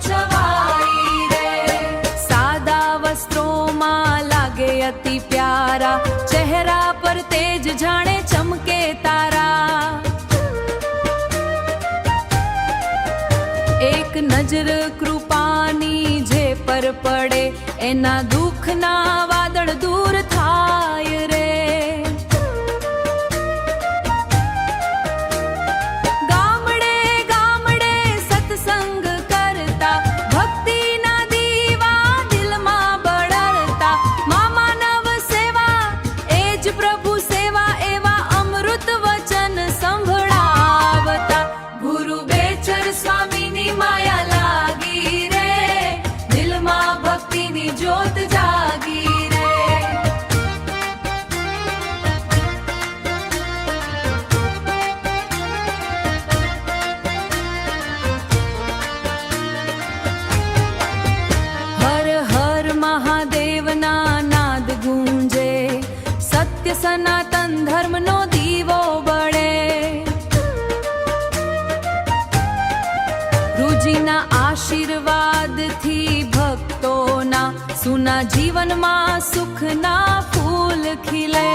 छवाई रे। सादा वस्त्रों लागे अति प्यारा, चेहरा पर तेज जाने चमके तारा। एक नजर कृपानी जे पर पड़े, एना दुखना वादळ दूर थाय रे। गामडे गामडे सत्संग करता, भक्तिना दीवा दिलમાં બળરતા। માનવ સેવા એજ પ્રભુ સેવા, એવા અમૃત વચન સંભળાવતા। ગુરુ બેચર સ્વામીની માયા લાગી રે, દિલમાં ભક્તિની જ્યોત જાગી રે। હર હર મહાદેવના નાદ ગુંજે, સત્ય સનાતન ધર્મનો દીવો બળે। ગુરુજીના આશીર્વાદથી ભક્તોના સુના જીવનમાં સુખના ફૂલ ખીલે।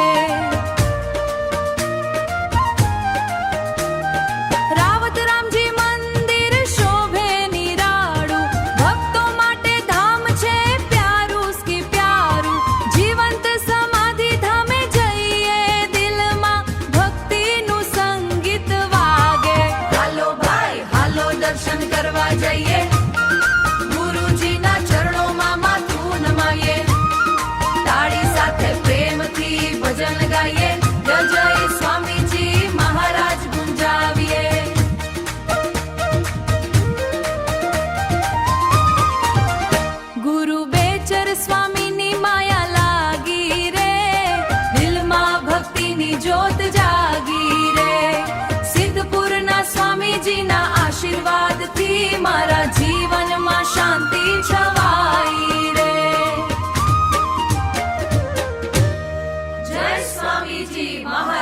રાવત રામજી મંદિર શોભે નિરાળું, ભક્તો માટે ધામ છે પ્યારું કી પ્યારું। જીવંત સમાધિ ધામે જઈએ, દિલમાં ભક્તિનું સંગીત વાગે। હાલો ભાઈ હાલો દર્શન કરવા જઈએ, ગુરુજીના ચરણોમાં માથું નમાઈએ। તાળી સાથે પ્રેમથી ભજન ગાઈએ, જય જય સ્વામીજી મહારાજ ગુંજાવીએ। ગુરુ બેચર સ્વામીની માયા લાગી રે, દિલમાં ભક્તિની જ્યોત જાગી રે। સિદ્ધપુરના સ્વામીજીના આશીર્વાદથી મારા જીવનમાં શાંતિ છવાઈ રે। જય સ્વામીજી મહારાજ।